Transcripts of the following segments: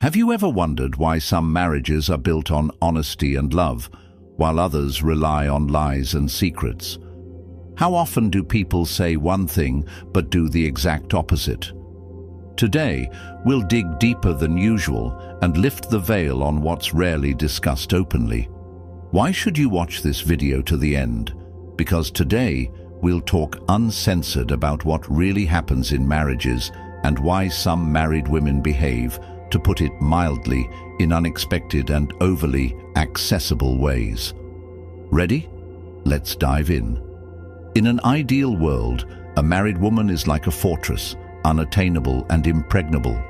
Have you ever wondered why some marriages are built on honesty and love, while others rely on lies and secrets? How often do people say one thing but do the exact opposite? Today, we'll dig deeper than usual and lift the veil on what's rarely discussed openly. Why should you watch this video to the end? Because today, we'll talk uncensored about what really happens in marriages and why some married women behave, to put it mildly, in unexpected and overly accessible ways. Ready? Let's dive in. In an ideal world, a married woman is like a fortress, unattainable and impregnable.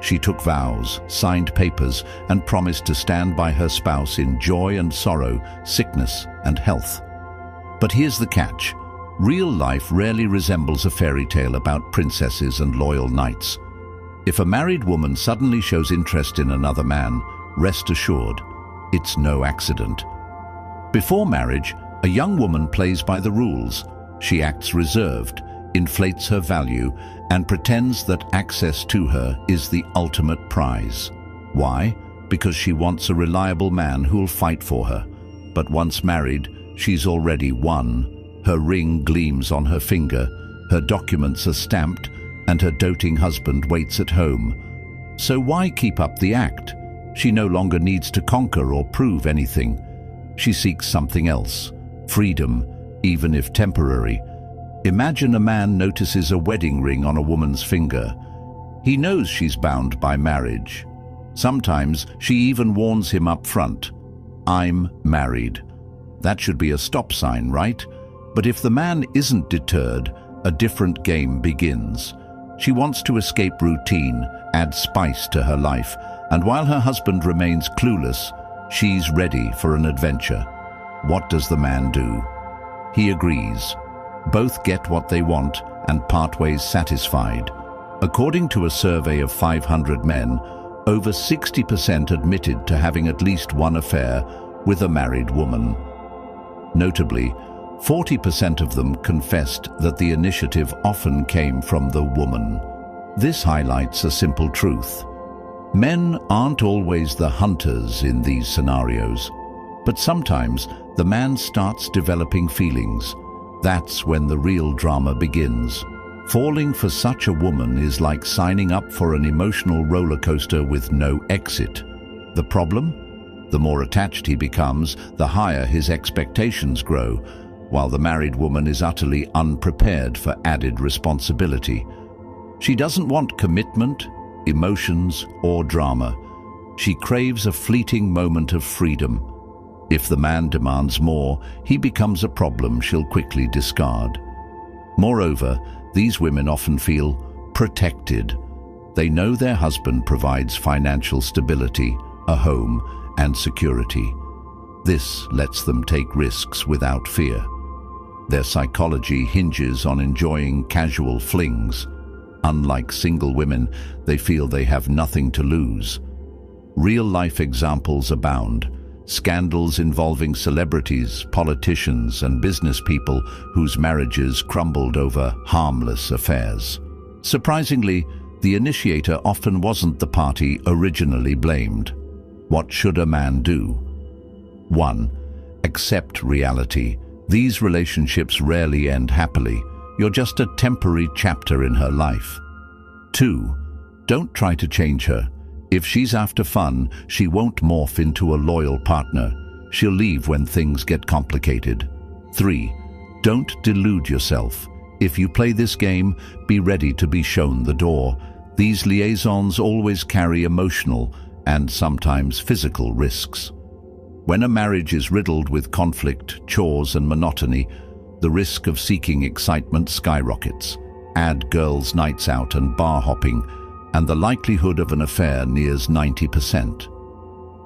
She took vows, signed papers, and promised to stand by her spouse in joy and sorrow, sickness and health. But here's the catch. Real life rarely resembles a fairy tale about princesses and loyal knights. If a married woman suddenly shows interest in another man, rest assured, it's no accident. Before marriage, a young woman plays by the rules. She acts reserved, inflates her value, and pretends that access to her is the ultimate prize. Why? Because she wants a reliable man who'll fight for her. But once married, she's already won. Her ring gleams on her finger, her documents are stamped, and her doting husband waits at home. So why keep up the act? She no longer needs to conquer or prove anything. She seeks something else, freedom, even if temporary. Imagine a man notices a wedding ring on a woman's finger. He knows she's bound by marriage. Sometimes she even warns him up front, "I'm married." That should be a stop sign, right? But if the man isn't deterred, a different game begins. She wants to escape routine, add spice to her life, and while her husband remains clueless, she's ready for an adventure. What does the man do? He agrees. Both get what they want and part ways satisfied. According to a survey of 500 men, over 60% admitted to having at least one affair with a married woman. Notably, 40% of them confessed that the initiative often came from the woman. This highlights a simple truth. Men aren't always the hunters in these scenarios, but sometimes the man starts developing feelings. That's when the real drama begins. Falling for such a woman is like signing up for an emotional roller coaster with no exit. The problem? The more attached he becomes, the higher his expectations grow, while the married woman is utterly unprepared for added responsibility. She doesn't want commitment, emotions, or drama. She craves a fleeting moment of freedom. If the man demands more, he becomes a problem she'll quickly discard. Moreover, these women often feel protected. They know their husband provides financial stability, a home, and security. This lets them take risks without fear. Their psychology hinges on enjoying casual flings. Unlike single women, they feel they have nothing to lose. Real-life examples abound. Scandals involving celebrities, politicians, and business people whose marriages crumbled over harmless affairs. Surprisingly, the initiator often wasn't the party originally blamed. What should a man do? 1. Accept reality. These relationships rarely end happily. You're just a temporary chapter in her life. 2. Don't try to change her. If she's after fun, she won't morph into a loyal partner. She'll leave when things get complicated. 3. Don't delude yourself. If you play this game, be ready to be shown the door. These liaisons always carry emotional and sometimes physical risks. When a marriage is riddled with conflict, chores, and monotony, the risk of seeking excitement skyrockets. Add girls' nights out and bar hopping, and the likelihood of an affair nears 90%.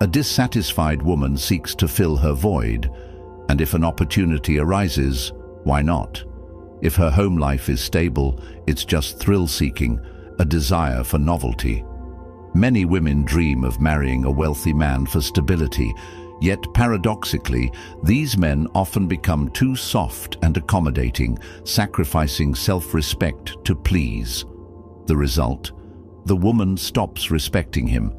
A dissatisfied woman seeks to fill her void, and if an opportunity arises, why not? If her home life is stable, it's just thrill-seeking, a desire for novelty. Many women dream of marrying a wealthy man for stability, yet paradoxically, these men often become too soft and accommodating, sacrificing self-respect to please. The result? The woman stops respecting him.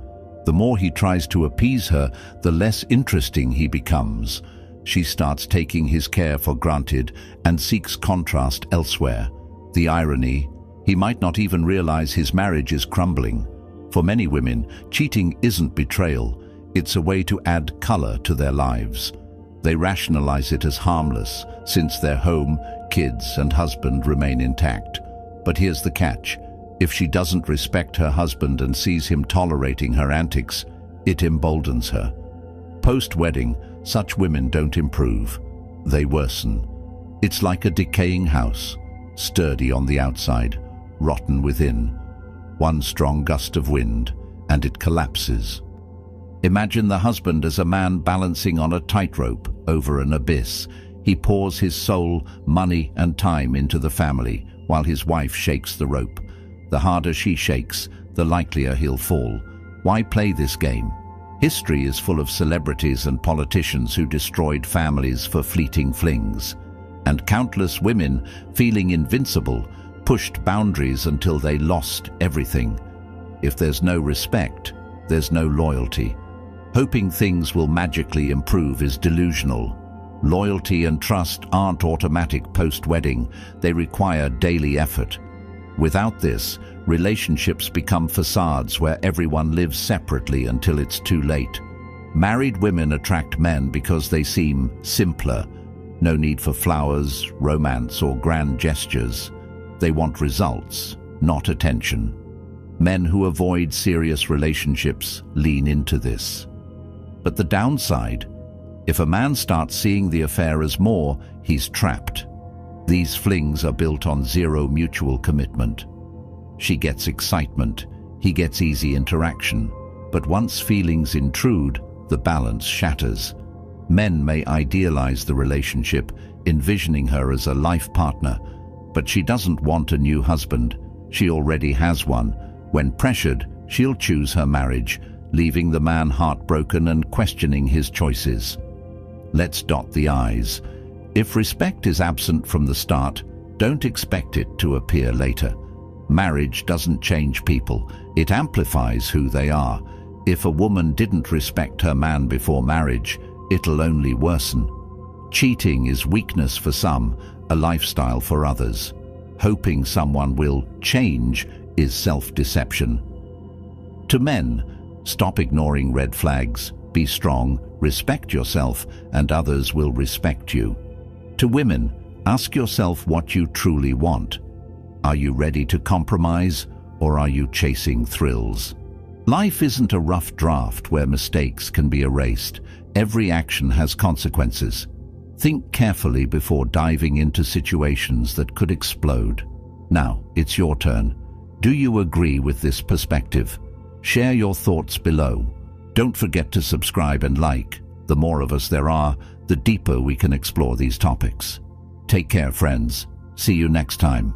The more he tries to appease her, the less interesting he becomes. She starts taking his care for granted and seeks contrast elsewhere. The irony, he might not even realize his marriage is crumbling. For many women, cheating isn't betrayal. It's a way to add color to their lives. They rationalize it as harmless, since their home, kids, and husband remain intact. But here's the catch. If she doesn't respect her husband and sees him tolerating her antics, it emboldens her. Post-wedding, such women don't improve. They worsen. It's like a decaying house, sturdy on the outside, rotten within. One strong gust of wind, and it collapses. Imagine the husband as a man balancing on a tightrope over an abyss. He pours his soul, money, and time into the family, while his wife shakes the rope. The harder she shakes, the likelier he'll fall. Why play this game? History is full of celebrities and politicians who destroyed families for fleeting flings. And countless women, feeling invincible, pushed boundaries until they lost everything. If there's no respect, there's no loyalty. Hoping things will magically improve is delusional. Loyalty and trust aren't automatic post-wedding. They require daily effort. Without this, relationships become facades where everyone lives separately until it's too late. Married women attract men because they seem simpler. No need for flowers, romance, or grand gestures. They want results, not attention. Men who avoid serious relationships lean into this. But the downside? If a man starts seeing the affair as more, he's trapped. These flings are built on zero mutual commitment. She gets excitement, he gets easy interaction, but once feelings intrude, the balance shatters. Men may idealize the relationship, envisioning her as a life partner, but she doesn't want a new husband. She already has one. When pressured, she'll choose her marriage, leaving the man heartbroken and questioning his choices. Let's dot the I's. If respect is absent from the start, don't expect it to appear later. Marriage doesn't change people, it amplifies who they are. If a woman didn't respect her man before marriage, it'll only worsen. Cheating is weakness for some, a lifestyle for others. Hoping someone will change is self-deception. To men, stop ignoring red flags, be strong, respect yourself, and others will respect you. To women, ask yourself what you truly want. Are you ready to compromise, or are you chasing thrills? Life isn't a rough draft where mistakes can be erased. Every action has consequences. Think carefully before diving into situations that could explode. Now, it's your turn. Do you agree with this perspective? Share your thoughts below. Don't forget to subscribe and like. The more of us there are, the deeper we can explore these topics. Take care, friends. See you next time.